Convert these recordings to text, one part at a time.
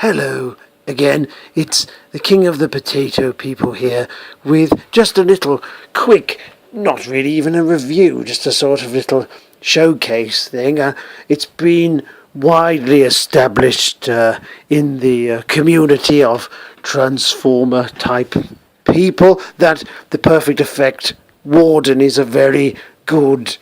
Hello again, it's the King of the Potato People here with just a little quick, not really even a review, just a sort of little showcase thing. It's been widely established in the community of Transformer type people that the Perfect Effect Warden is a very good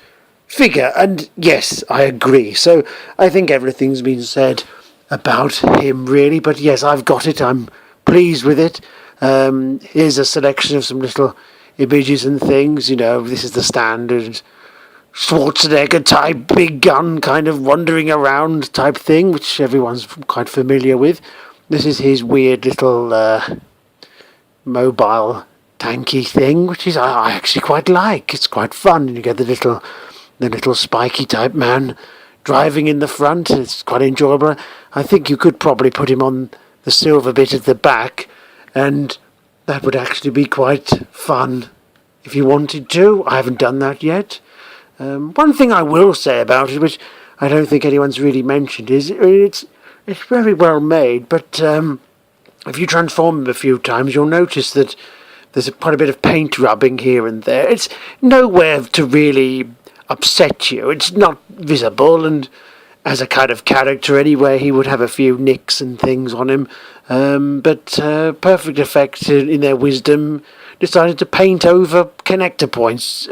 figure, and yes, I agree. So I think everything's been said about him really, but yes, I've got it. I'm pleased with it. Here's a selection of some little images and things. You know, this is the standard Schwarzenegger type big gun kind of wandering around type thing, which everyone's quite familiar with. This is his weird little mobile tanky thing, which is I actually quite like. It's quite fun, and you get the little spiky type man driving in the front. It's quite enjoyable. I think you could probably put him on the silver bit at the back, and that would actually be quite fun if you wanted to. I haven't done that yet. One thing I will say about it, which I don't think anyone's really mentioned, is it's very well made, but if you transform him a few times, you'll notice that there's quite a bit of paint rubbing here and there. It's nowhere to really upset you. It's not visible, and as a kind of character anyway, he would have a few nicks and things on him. But Perfect Effect, in their wisdom, decided to paint over connector points,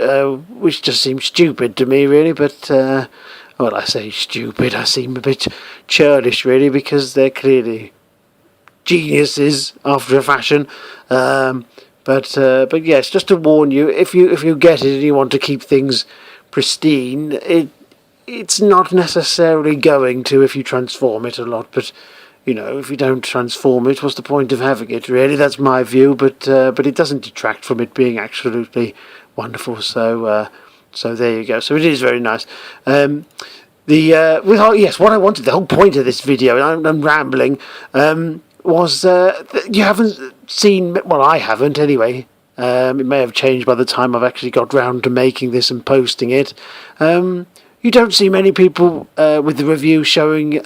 which just seems stupid to me, really. But well, I say stupid. I seem a bit churlish, really, because they're clearly geniuses after a fashion. But yes, just to warn you, if you get it and you want to keep things pristine, it's not necessarily going to if you transform it a lot. But you know, if you don't transform it, what's the point of having it? Really, that's my view. But it doesn't detract from it being absolutely wonderful. So there you go. So it is very nice. Yes, what I wanted, the whole point of this video, and I'm rambling, was you haven't seen. Well, I haven't anyway. It may have changed by the time I've actually got round to making this and posting it. You don't see many people with the review showing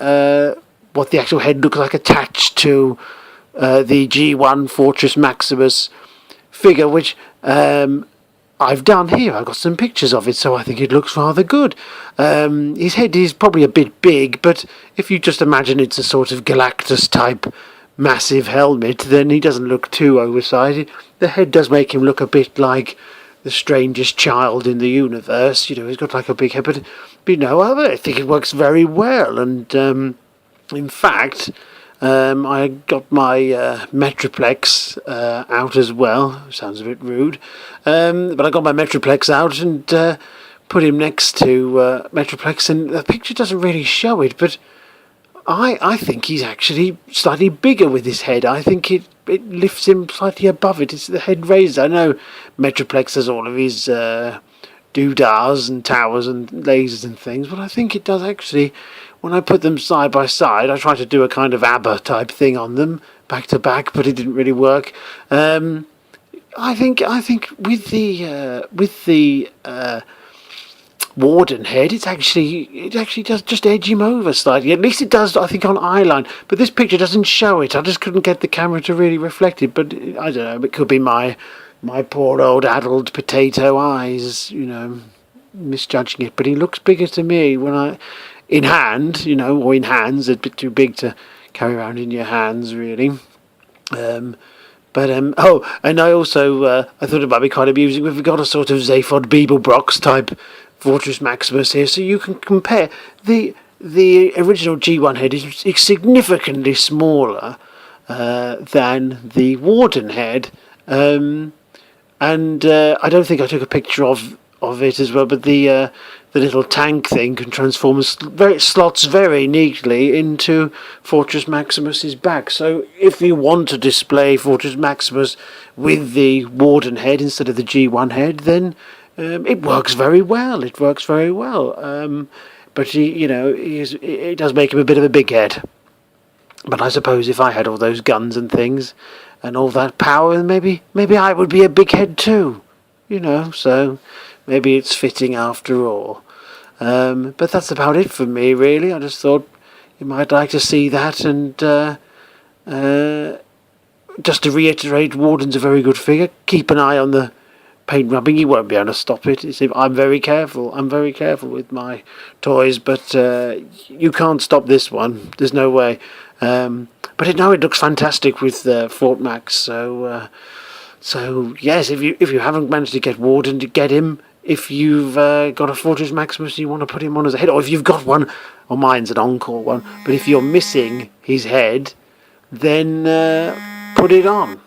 what the actual head looks like attached to the G1 Fortress Maximus figure, which I've done here. I've got some pictures of it, so I think it looks rather good. His head is probably a bit big, but if you just imagine it's a sort of Galactus type massive helmet, then he doesn't look too oversized. The head does make him look a bit like the strangest child in the universe. You know, he's got like a big head, but you know, I think it works very well. And in fact, I got my Metroplex out as well. Sounds a bit rude, but I got my Metroplex out and put him next to Metroplex, and the picture doesn't really show it, but I think he's actually slightly bigger with his head. I think it lifts him slightly above it. It's the head raised. I know Metroplex has all of his doodahs and towers and lasers and things, but I think it does actually, when I put them side by side, I tried to do a kind of ABBA type thing on them, back to back, but it didn't really work. I think with the Warden head, it actually does just edge him over slightly. At least it does, I think, on eye line. But this picture doesn't show it. I just couldn't get the camera to really reflect it. But I don't know. It could be my poor old addled potato eyes, you know, misjudging it. But he looks bigger to me in hand, you know, or in hands. A bit too big to carry around in your hands, really. And I also I thought it might be quite amusing. We've got a sort of Zaphod Beeblebrox type Fortress Maximus here, so you can compare. The original G1 head is significantly smaller than the Warden head, and I don't think I took a picture of it as well, but the little tank thing can transform, slots very neatly into Fortress Maximus's back. So if you want to display Fortress Maximus with the Warden head instead of the G1 head, then it works very well. It works very well. But it does make him a bit of a big head. But I suppose if I had all those guns and things and all that power, maybe I would be a big head too. You know, so maybe it's fitting after all. But that's about it for me, really. I just thought you might like to see that, and Just to reiterate, Warden's a very good figure. Keep an eye on the paint rubbing. You won't be able to stop it. I'm very careful. I'm very careful with my toys, but you can't stop this one. There's no way. But it looks fantastic with Fort Max. So yes, if you haven't managed to get Warden, to get him. If you've got a Fortress Maximus and you want to put him on as a head, or if you've got one, or mine's an Encore one, but if you're missing his head, then put it on.